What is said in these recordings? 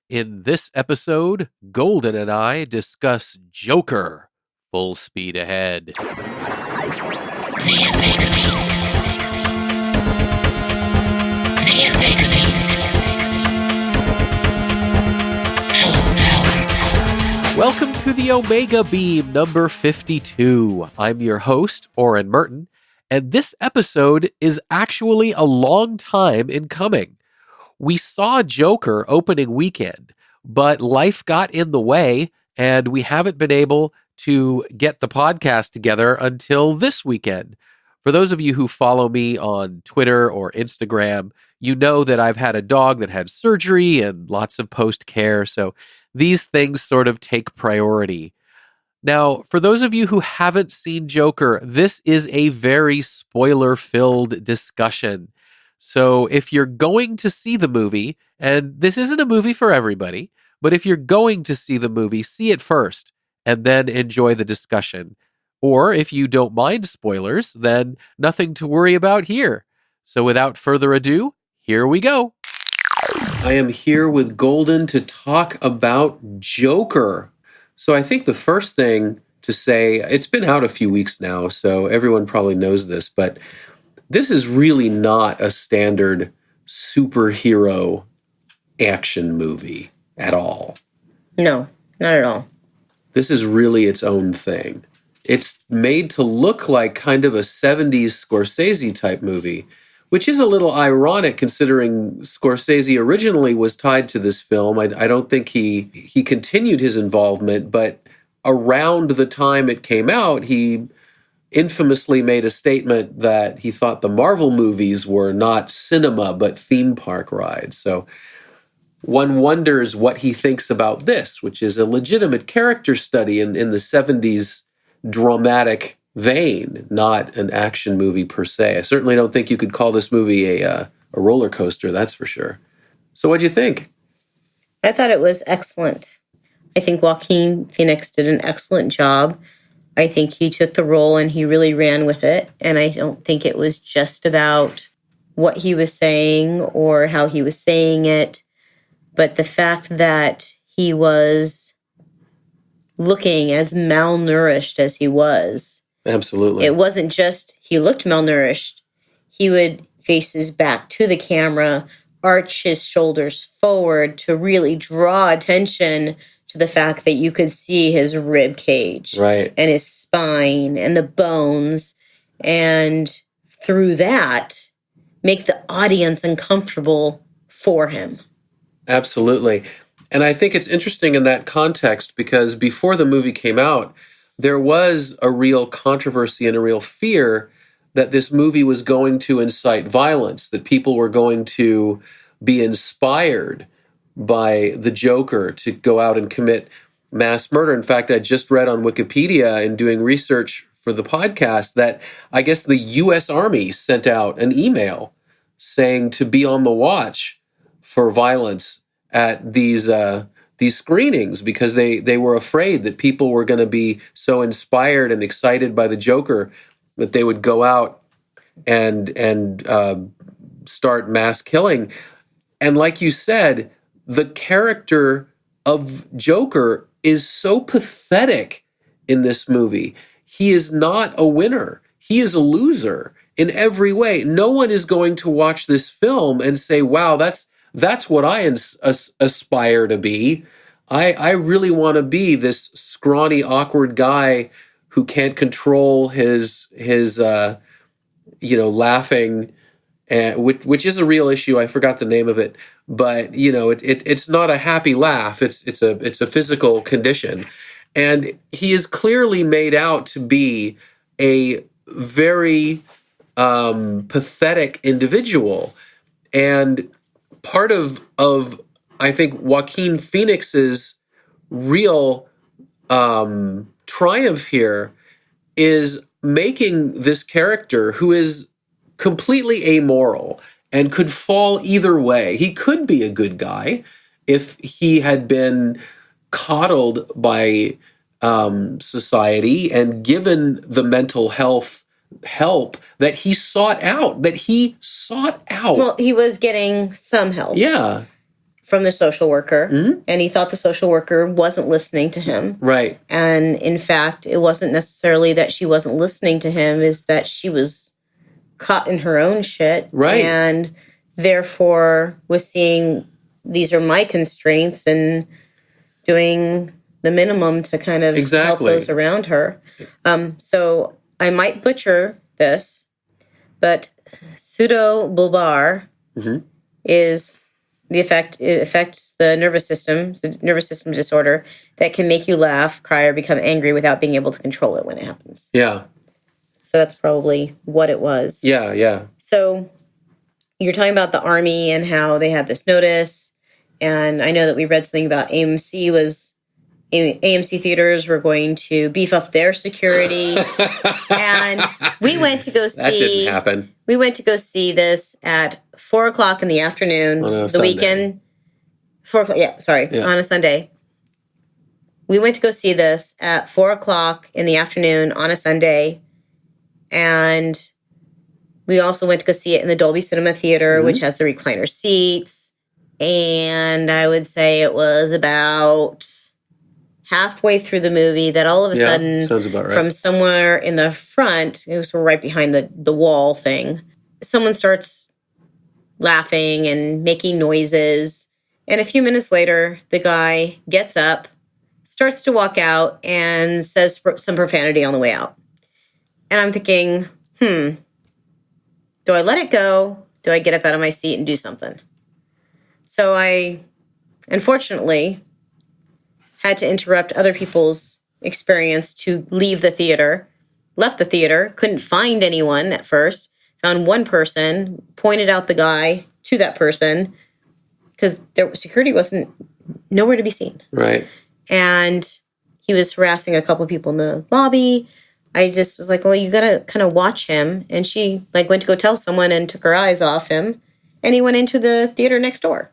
In this episode, Golden and I discuss Joker. Full speed ahead. Welcome to the Omega Beam number 52. I'm your host, Oren Merton, and this episode is actually a long time in coming. We saw Joker opening weekend, but life got in the way, and we haven't been able to get the podcast together until this weekend. For those of you who follow me on Twitter or Instagram, you know that I've had a dog that had surgery and lots of post-care, so these things sort of take priority. Now, for those of you who haven't seen Joker, this is a very spoiler-filled discussion. So if you're going to see the movie, and this isn't a movie for everybody, but if you're going to see the movie, see it first and then enjoy the discussion. Or if you don't mind spoilers, then nothing to worry about here. So without further ado, here we go. I am here with Golden to talk about Joker. So I think the first thing to say, it's been out a few weeks now, so everyone probably knows this, but this is really not a standard superhero action movie at all. No, not at all. This is really its own thing. It's made to look like kind of a 70s Scorsese type movie, which is a little ironic considering Scorsese originally was tied to this film. I don't think he continued his involvement, but around the time it came out, he infamously made a statement that he thought the Marvel movies were not cinema, but theme park rides. So one wonders what he thinks about this, which is a legitimate character study in the 70s dramatic vein, not an action movie per se. I certainly don't think you could call this movie a roller coaster, that's for sure. So what'd you think? I thought it was excellent. I think Joaquin Phoenix did an excellent job. I think he took the role and he really ran with it. And I don't think it was just about what he was saying or how he was saying it, but the fact that he was looking as malnourished as he was. Absolutely. It wasn't just he looked malnourished. He would face his back to the camera, arch his shoulders forward to really draw attention to the fact that you could see his rib cage, right, and his spine and the bones, and through that make the audience uncomfortable for him. Absolutely. And I think it's interesting in that context because before the movie came out, there was a real controversy and a real fear that this movie was going to incite violence, that people were going to be inspired by the Joker to go out and commit mass murder. In fact, I just read on Wikipedia in doing research for the podcast that I guess the U.S. Army sent out an email saying to be on the watch for violence at these screenings because they were afraid that people were going to be so inspired and excited by the Joker that they would go out and start mass killing. And like you said, the character of Joker is so pathetic in this movie. He is not a winner. He is a loser in every way. No one is going to watch this film and say, wow, that's what I aspire to be. I really want to be this scrawny, awkward guy who can't control his laughing, which is a real issue. I forgot the name of it, but it's not a happy laugh. It's a physical condition, and he is clearly made out to be a very pathetic individual, and part of I think Joaquin Phoenix's real triumph here is making this character who is completely amoral and could fall either way. He could be a good guy if he had been coddled by society and given the mental health help that he sought out. Well, he was getting some help. Yeah. from the social worker, Mhm. and he thought the social worker wasn't listening to him. Right. And in fact, it wasn't necessarily that she wasn't listening to him, is that she was caught in her own shit. Right. And therefore was seeing these are my constraints and doing the minimum to kind of help Exactly. those around her. So I might butcher this, but pseudobulbar Mhm. is it affects the nervous system. It's a nervous system disorder that can make you laugh, cry, or become angry without being able to control it when it happens. Yeah. So that's probably what it was. Yeah. Yeah. So you're talking about the Army and how they had this notice. And I know that we read something about AMC theaters were going to beef up their security. And we went to go see. That didn't happen. We went to go see this at 4:00 in the afternoon. On a the Sunday. weekend. 4:00. Yeah, sorry, Yeah. on a Sunday. We went to go see this at 4:00 in the afternoon on a Sunday, and we also went to go see it in the Dolby Cinema Theater, Mhm. which has the recliner seats. And I would say it was about halfway through the movie that all of a sudden, sounds about right. from somewhere in the front, it was right behind the wall thing, someone starts laughing and making noises. And a few minutes later, the guy gets up, starts to walk out, and says some profanity on the way out. And I'm thinking, do I let it go? Do I get up out of my seat and do something? So I, unfortunately, had to interrupt other people's experience to leave the theater. Left the theater, couldn't find anyone at first. Found one person, pointed out the guy to that person because security wasn't nowhere to be seen. Right. And he was harassing a couple of people in the lobby. I just was like, well, you got to kind of watch him. And she went to go tell someone and took her eyes off him. And he went into the theater next door.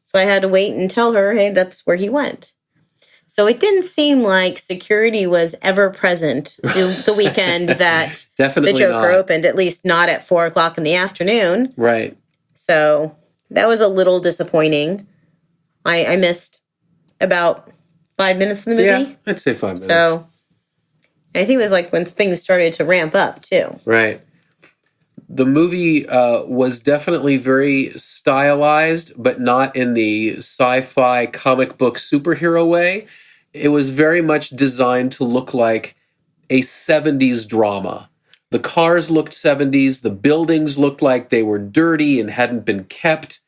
So I had to wait and tell her, hey, that's where he went. So it didn't seem like security was ever present the weekend that Definitely the Joker not. opened, at least not at 4:00 in the afternoon. Right. So that was a little disappointing. I missed about 5 minutes in the movie. Yeah, I'd say 5 minutes. So I think it was when things started to ramp up too. Right. The movie was definitely very stylized, but not in the sci-fi comic book superhero way. It was very much designed to look like a 70s drama. The cars looked 70s. The buildings looked like they were dirty and hadn't been kept.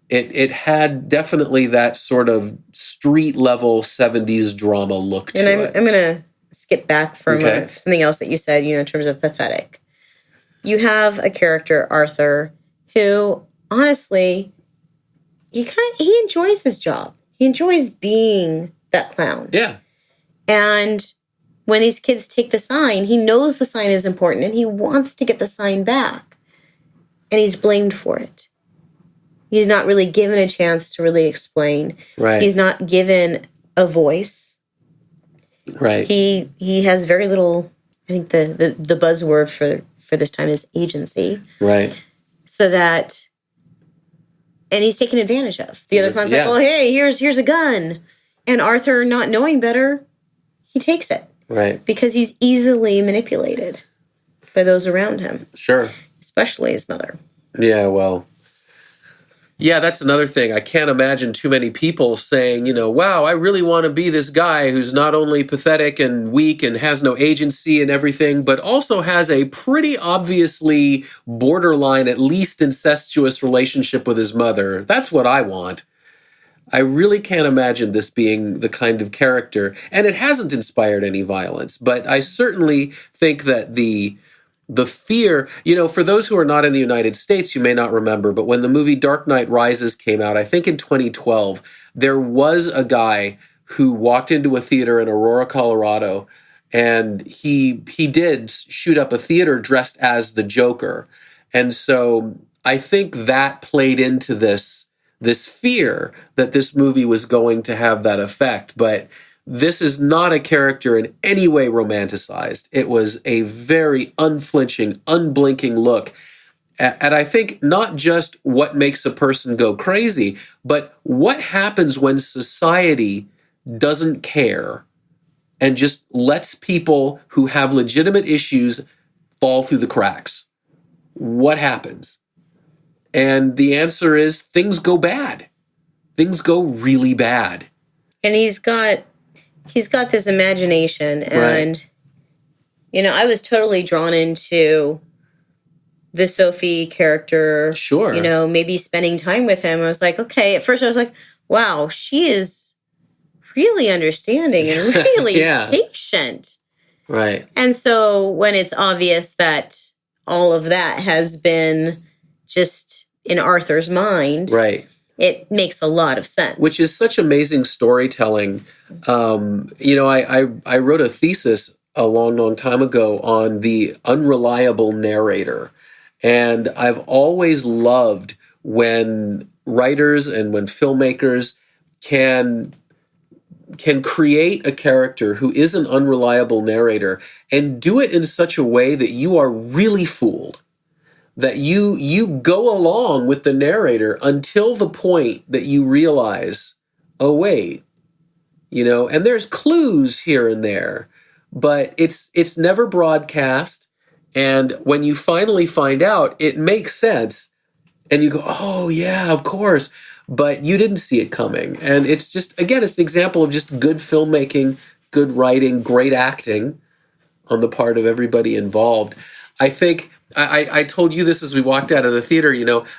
It had definitely that sort of street-level 70s drama look to And it. I'm going to skip back from Okay. something else that you said, in terms of pathetic. You have a character, Arthur, who honestly, he enjoys his job. He enjoys being that clown. Yeah. And when these kids take the sign, he knows the sign is important and he wants to get the sign back. And he's blamed for it. He's not really given a chance to really explain. Right. He's not given a voice. Right. He has very little, I think the buzzword for this time is agency. Right. So that, and he's taken advantage of. The other clown's Yeah. like, oh, hey, here's a gun. And Arthur, not knowing better, he takes it. Right. Because he's easily manipulated by those around him, Sure. especially his mother. Yeah, well. Yeah, that's another thing. I can't imagine too many people saying, wow, I really want to be this guy who's not only pathetic and weak and has no agency and everything, but also has a pretty obviously borderline, at least incestuous relationship with his mother. That's what I want. I really can't imagine this being the kind of character, and it hasn't inspired any violence, but I certainly think that the fear, for those who are not in the United States, you may not remember, but when the movie Dark Knight Rises came out, I think in 2012, there was a guy who walked into a theater in Aurora, Colorado, and he did shoot up a theater dressed as the Joker. And so I think that played into this fear that this movie was going to have that effect. But this is not a character in any way romanticized. It was a very unflinching, unblinking look And I think not just what makes a person go crazy, but what happens when society doesn't care and just lets people who have legitimate issues fall through the cracks. What happens? And the answer is things go bad. Things go really bad. And he's got this imagination, and I was totally drawn into the Sophie character. Sure. Maybe spending time with him. I was like, okay, at first I was like, wow, she is really understanding and really patient. Right. And so when it's obvious that all of that has been just in Arthur's mind, right, it makes a lot of sense. Which is such amazing storytelling. I wrote a thesis a long time ago on the unreliable narrator. And I've always loved when writers and when filmmakers can create a character who is an unreliable narrator and do it in such a way that you are really fooled, that you go along with the narrator until the point that you realize, oh wait, and there's clues here and there, but it's never broadcast. And when you finally find out, it makes sense, and you go, oh yeah, of course. But you didn't see it coming. And it's just, again, it's an example of just good filmmaking, good writing, great acting on the part of everybody involved. I think, I told you this as we walked out of the theater,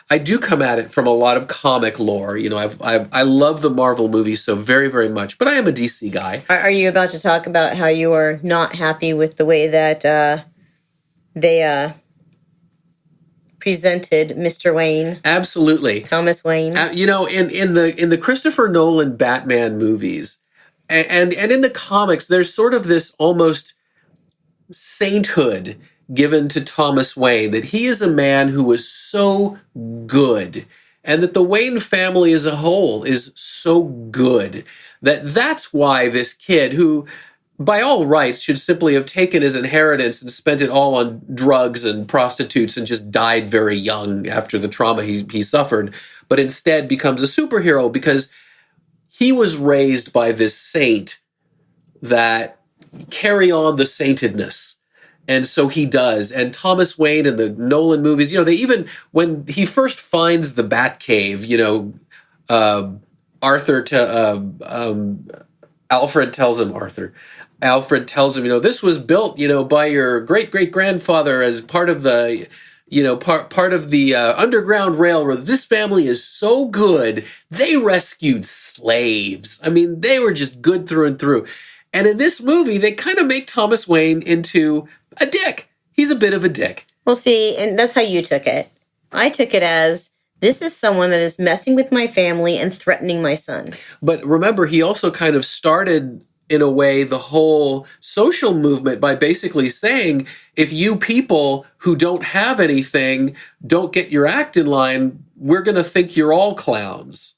I do come at it from a lot of comic lore. I love the Marvel movies so very, very much, but I am a DC guy. Are you about to talk about how you are not happy with the way that they presented Mr. Wayne? Absolutely. Thomas Wayne. In the Christopher Nolan Batman movies and in the comics, there's sort of this almost sainthood given to Thomas Wayne, that he is a man who was so good, and that the Wayne family as a whole is so good, that's why this kid, who by all rights should simply have taken his inheritance and spent it all on drugs and prostitutes and just died very young after the trauma he suffered, but instead becomes a superhero because he was raised by this saint that carry on the saintedness. And so he does. And Thomas Wayne in the Nolan movies, they even, when he first finds the Batcave, Alfred tells him, this was built, by your great-great-grandfather as part of the, part of the Underground Railroad. This family is so good. They rescued slaves. I mean, they were just good through and through. And in this movie, they kind of make Thomas Wayne into a dick. He's a bit of a dick. Well, see, and that's how you took it. I took it as, this is someone that is messing with my family and threatening my son. But remember, he also kind of started, in a way, the whole social movement by basically saying, if you people who don't have anything don't get your act in line, we're going to think you're all clowns.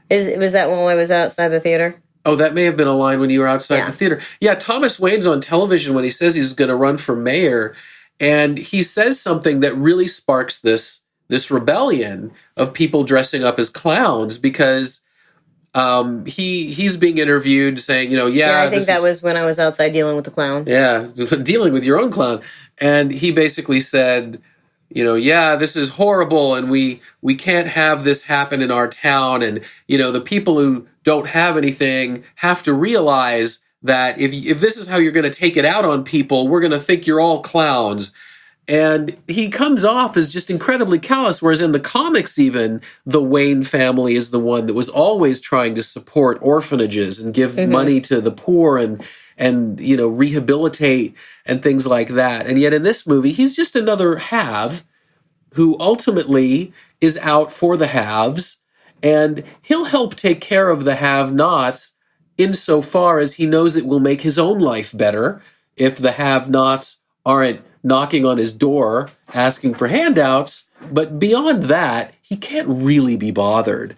Was that when I was outside the theater? Oh, that may have been a line when you were outside the theater. Yeah, Thomas Wayne's on television when he says he's going to run for mayor, and he says something that really sparks this rebellion of people dressing up as clowns, because he's being interviewed saying, I think that was when I was outside dealing with the clown. Yeah, dealing with your own clown. And he basically said, this is horrible, and we can't have this happen in our town. And, the people who don't have anything have to realize that if this is how you're going to take it out on people, we're going to think you're all clowns. And he comes off as just incredibly callous, whereas in the comics even, the Wayne family is the one that was always trying to support orphanages and give money to the poor and rehabilitate and things like that. And yet in this movie, he's just another have who ultimately is out for the haves, and he'll help take care of the have-nots insofar as he knows it will make his own life better if the have-nots aren't knocking on his door asking for handouts. But beyond that, he can't really be bothered.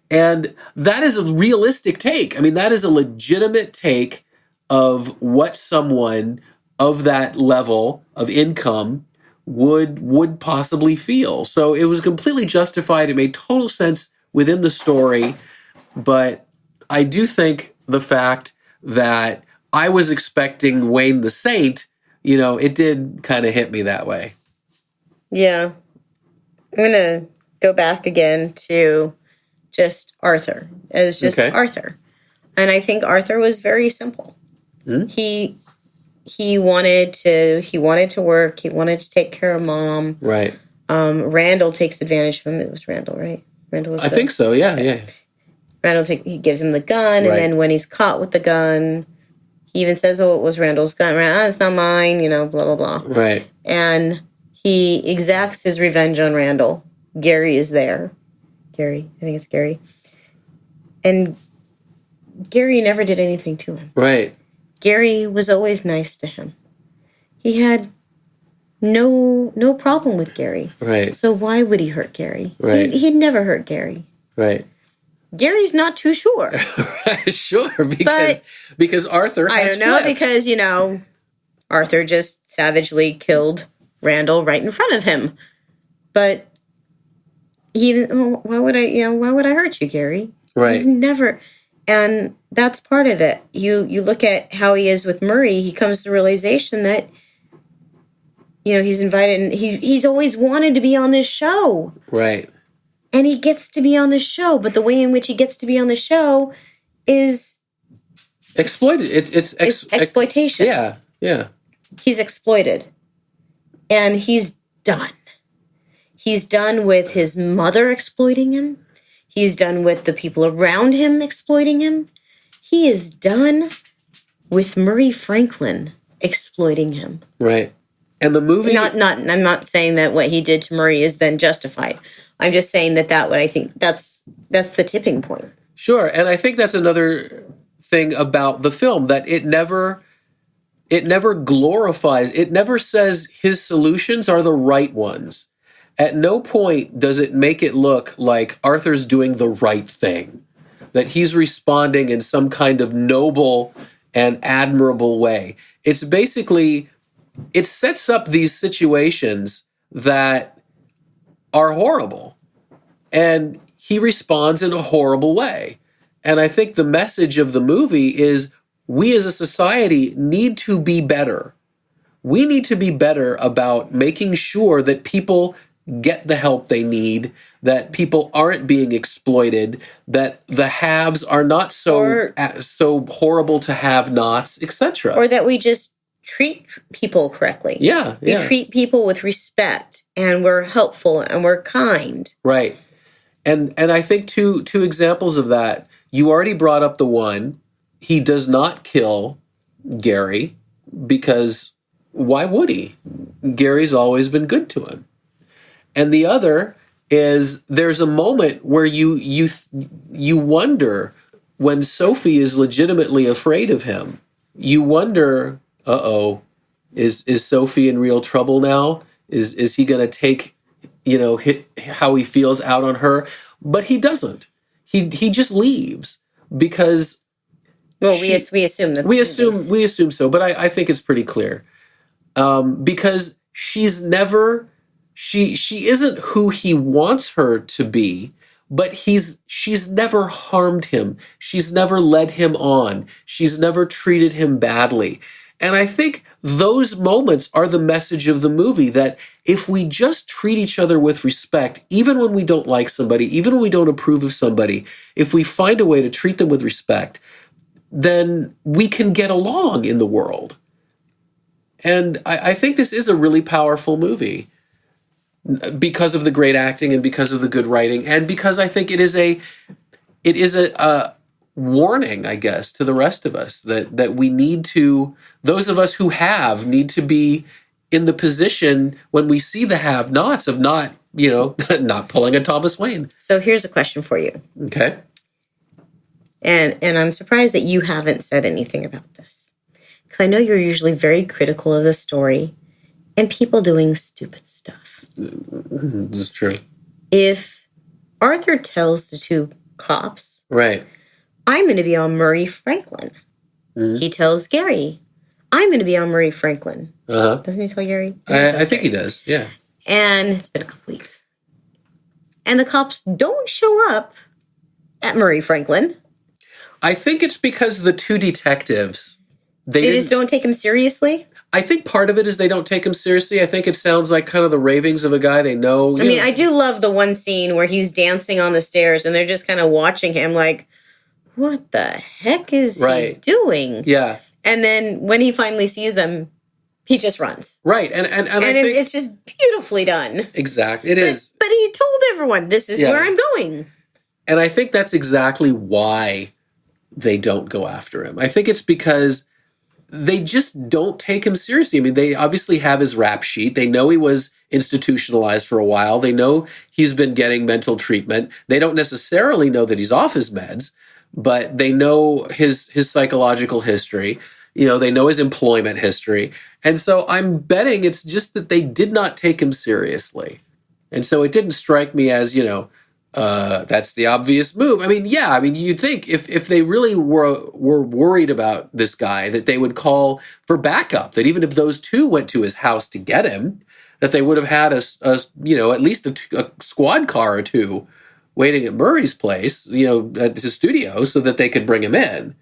And that is a realistic take. I mean, that is a legitimate take of what someone of that level of income would possibly feel. So it was completely justified. It made total sense within the story. But I do think the fact that I was expecting Wayne the Saint, it did kind of hit me that way. Yeah. I'm going to go back again to just Arthur. As just Arthur. And I think Arthur was very simple. Mm-hmm. He wanted to work. He wanted to take care of Mom. Right. Randall takes advantage of him. It was Randall, right? Randall was. I think so. Yeah. Randall he gives him the gun, and then when he's caught with the gun, he even says, "Oh, it was Randall's gun. It's not mine." Blah blah blah. Right. And he exacts his revenge on Randall. Gary is there. Gary, I think it's Gary. And Gary never did anything to him. Right. Gary was always nice to him. He had no problem with Gary. Right. So why would he hurt Gary? Right. He'd never hurt Gary. Right. Gary's not too sure. Sure, because Arthur has I don't know, flipped. because, Arthur just savagely killed Randall right in front of him. But why would I hurt you, Gary? Right. You've never. And that's part of it. You look at how he is with Murray. He comes to the realization that, he's invited, and he's always wanted to be on this show. Right. And he gets to be on the show, but the way in which he gets to be on the show is exploited. It's exploitation. Yeah. He's exploited. And he's done. He's done with his mother exploiting him. He's done with the people around him exploiting him. He is done with Murray Franklin exploiting him. Right. And the movie... I'm not saying that what he did to Murray is then justified. I'm just saying that what I think that's the tipping point. Sure. And I think that's another thing about the film, that it never glorifies, it never says his solutions are the right ones. At no point does it make it look like Arthur's doing the right thing, that he's responding in some kind of noble and admirable way. It's basically, it sets up these situations that are horrible, and he responds in a horrible way. And I think the message of the movie is we as a society need to be better. We need to be better about making sure that people get the help they need, that people aren't being exploited, that the haves are not so horrible to have-nots, etc. Or that we just treat people correctly. Yeah. We treat people with respect, and we're helpful, and we're kind. Right. And I think two examples of that, you already brought up the one, he does not kill Gary, because why would he? Gary's always been good to him. And the other is there's a moment where you wonder, when Sophie is legitimately afraid of him, you wonder, is Sophie in real trouble now? Is he going to take, how he feels out on her? But he doesn't. He just leaves because. Well, we assume that we assume so, but I think it's pretty clear, because she's never. She isn't who he wants her to be, but she's never harmed him. She's never led him on. She's never treated him badly. And I think those moments are the message of the movie, that if we just treat each other with respect, even when we don't like somebody, even when we don't approve of somebody, if we find a way to treat them with respect, then we can get along in the world. And I think this is a really powerful movie, because of the great acting and because of the good writing, and because I think it is a warning, I guess, to the rest of us that we need to, those of us who have, need to be in the position when we see the have-nots of not pulling a Thomas Wayne. So here's a question for you. Okay. And I'm surprised that you haven't said anything about this, because I know you're usually very critical of the story and people doing stupid stuff. This is true. If Arthur tells the two cops, right, I'm going to be on Murray Franklin. Mm-hmm. He tells Gary, I'm going to be on Murray Franklin. Uh-huh. Doesn't he tell Gary? I think he does, yeah. And it's been a couple weeks. And the cops don't show up at Murray Franklin. I think it's because the two detectives, they just don't take him seriously. I think part of it is they don't take him seriously. I think it sounds like kind of the ravings of a guy they know. I mean, I do love the one scene where he's dancing on the stairs and they're just kind of watching him like, what the heck is he doing? Yeah. And then when he finally sees them, he just runs. Right. And I think it's just beautifully done. Exactly. It is. But he told everyone, this is where I'm going. And I think that's exactly why they don't go after him. I think it's because they just don't take him seriously. I mean, they obviously have his rap sheet. They know he was institutionalized for a while. They know he's been getting mental treatment. They don't necessarily know that he's off his meds, but they know his psychological history. You know, they know his employment history. And so I'm betting it's just that they did not take him seriously. And so it didn't strike me as, that's the obvious move. I mean, yeah, you'd think if they really were worried about this guy, that they would call for backup, that even if those two went to his house to get him, that they would have had at least a squad car or two waiting at Murray's place, at his studio, so that they could bring him in.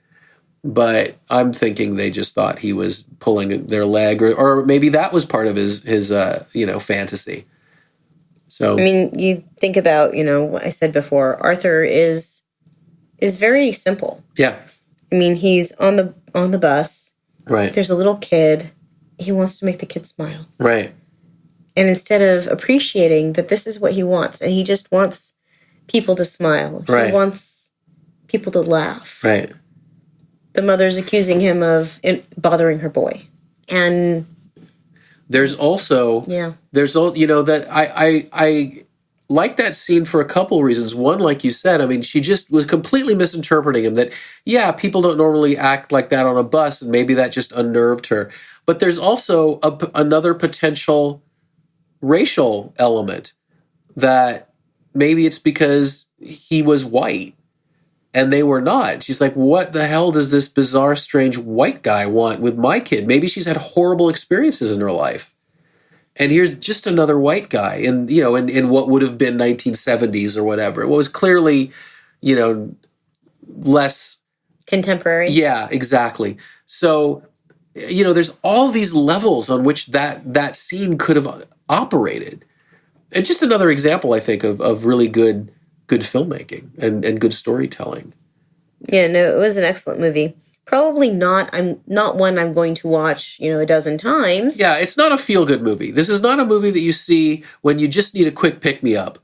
But I'm thinking they just thought he was pulling their leg, or maybe that was part of his fantasy. So you think about, what I said before, Arthur is very simple. Yeah. He's on the bus. Right. There's a little kid. He wants to make the kid smile. Right. And instead of appreciating that this is what he wants, and he just wants people to smile. Right. He wants people to laugh. Right. The mother's accusing him of bothering her boy. And there's also, that I like that scene for a couple reasons. One, like you said, she just was completely misinterpreting him, that, people don't normally act like that on a bus, and maybe that just unnerved her. But there's also another potential racial element, that maybe it's because he was white and they were not. She's like, what the hell does this bizarre, strange white guy want with my kid? Maybe she's had horrible experiences in her life. And here's just another white guy in what would have been 1970s or whatever. It was clearly, less contemporary. Yeah, exactly. So, there's all these levels on which that scene could have operated. And just another example, I think, of really good filmmaking and good storytelling. Yeah, no, it was an excellent movie. Probably not. I'm not one I'm going to watch, a dozen times. Yeah, it's not a feel-good movie. This is not a movie that you see when you just need a quick pick-me-up.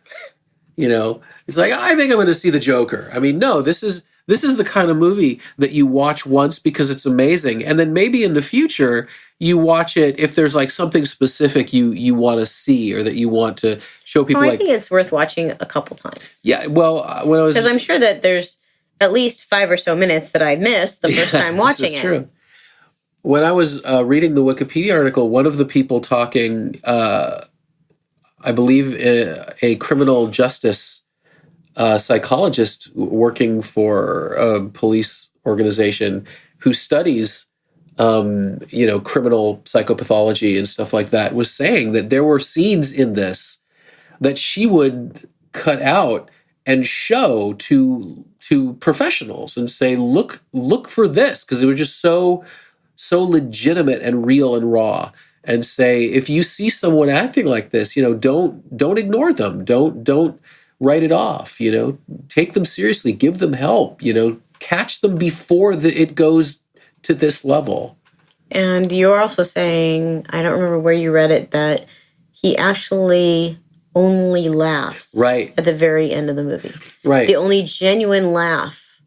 It's like, I think I'm going to see The Joker. No, this is the kind of movie that you watch once because it's amazing, and then maybe in the future you watch it if there's like something specific you want to see, or that you want to show people. I think it's worth watching a couple times. Yeah, well, when I was, because I'm sure that there's at least 5 or so minutes that I missed the first time watching it. True. When I was reading the Wikipedia article, one of the people talking, I believe, a criminal justice psychologist working for a police organization who studies, criminal psychopathology and stuff like that, was saying that there were scenes in this that she would cut out and show to professionals and say, look for this, because they were just so legitimate and real and raw. And say, if you see someone acting like this, don't ignore them. Don't write it off. Take them seriously. Give them help. Catch them before it goes to this level. And you're also saying, I don't remember where you read it, that he actually only laughs at the very end of the movie. Right. The only genuine laugh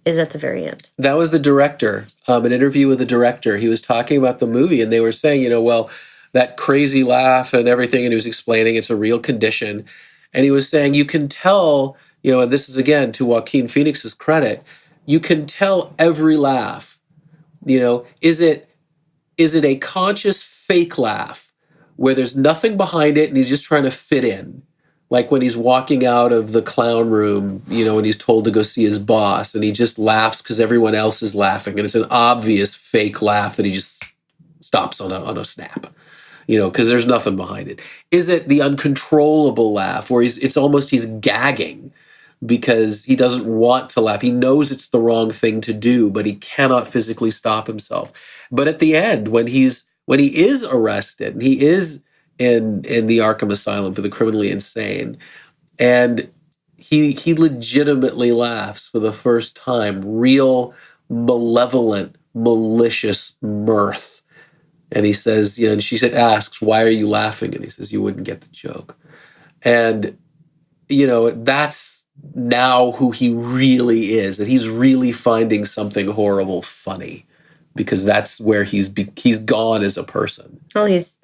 is at the very end. That was the director. An interview with the director. He was talking about the movie, and they were saying, that crazy laugh and everything, and he was explaining it's a real condition. And he was saying, you can tell, and this is, again, to Joaquin Phoenix's credit, you can tell every laugh. Is it a conscious fake laugh where there's nothing behind it and he's just trying to fit in? Like when he's walking out of the clown room, and he's told to go see his boss, and he just laughs because everyone else is laughing. And it's an obvious fake laugh that he just stops on a snap, because there's nothing behind it. Is it the uncontrollable laugh where it's almost he's gagging because he doesn't want to laugh? He knows it's the wrong thing to do, but he cannot physically stop himself. But at the end, when he is arrested and he is in the Arkham Asylum for the criminally insane, and he legitimately laughs for the first time, real malevolent, malicious mirth. And he says, and she asks, "Why are you laughing?" And he says, "You wouldn't get the joke." And, that's now who he really is, that he's really finding something horrible funny, because that's where he's gone as a person. Well, he's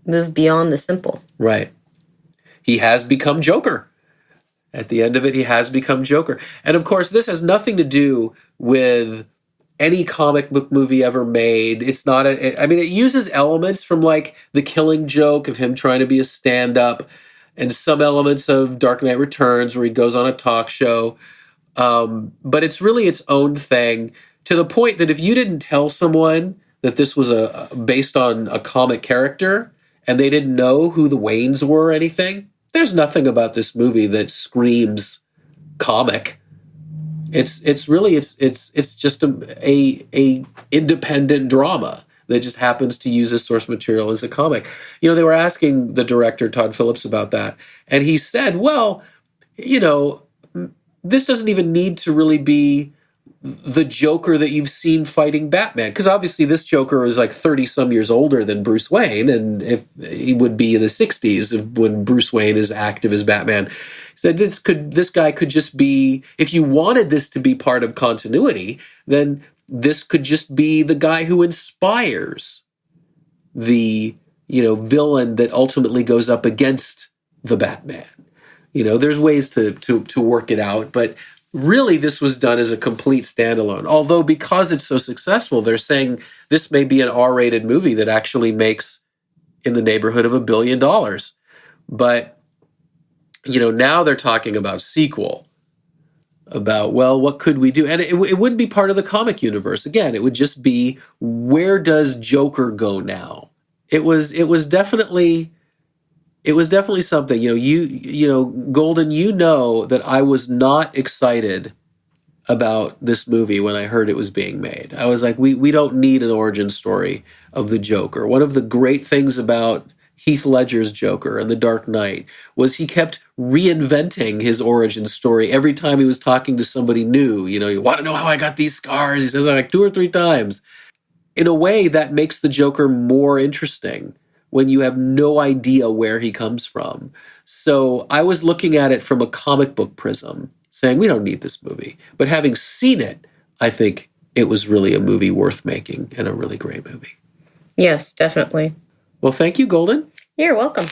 moved beyond the simple. Right. He has become Joker. At the end of it, he has become Joker. And of course, this has nothing to do with any comic book movie ever made. It's not it uses elements from like The Killing Joke of him trying to be a stand-up, and some elements of Dark Knight Returns where he goes on a talk show. But it's really its own thing, to the point that if you didn't tell someone that this was based on a comic character, and they didn't know who the Waynes were or anything, there's nothing about this movie that screams comic. It's just a independent drama that just happens to use as source material as a comic. They were asking the director, Todd Phillips, about that, and he said, well, this doesn't even need to really be the Joker that you've seen fighting Batman, because obviously this Joker is like 30-some years older than Bruce Wayne, and if he would be in the 60s when Bruce Wayne is active as Batman. He said this guy could just be, if you wanted this to be part of continuity, then this could just be the guy who inspires the villain that ultimately goes up against the Batman. There's ways to work it out, but really, this was done as a complete standalone. Although, because it's so successful, they're saying this may be an R-rated movie that actually makes in the neighborhood of $1 billion. But, now they're talking about sequel. About, well, what could we do? And it wouldn't be part of the comic universe. Again, it would just be, where does Joker go now? It was definitely something. Golden, that I was not excited about this movie when I heard it was being made. I was like, we don't need an origin story of the Joker. One of the great things about Heath Ledger's Joker and The Dark Knight was he kept reinventing his origin story every time he was talking to somebody new. You want to know how I got these scars? He says it like 2 or 3 times. In a way, that makes the Joker more interesting when you have no idea where he comes from. So I was looking at it from a comic book prism, saying we don't need this movie. But having seen it, I think it was really a movie worth making and a really great movie. Yes, definitely. Well, thank you, Golden. You're welcome.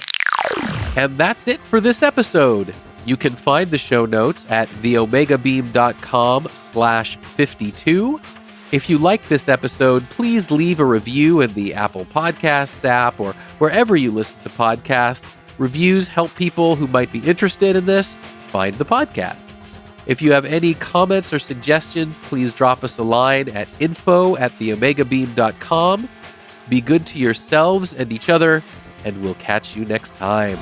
And that's it for this episode. You can find the show notes at theomegabeam.com/52. If you like this episode, please leave a review in the Apple Podcasts app or wherever you listen to podcasts. Reviews help people who might be interested in this find the podcast. If you have any comments or suggestions, please drop us a line at info@theomegabeam.com. Be good to yourselves and each other, and we'll catch you next time.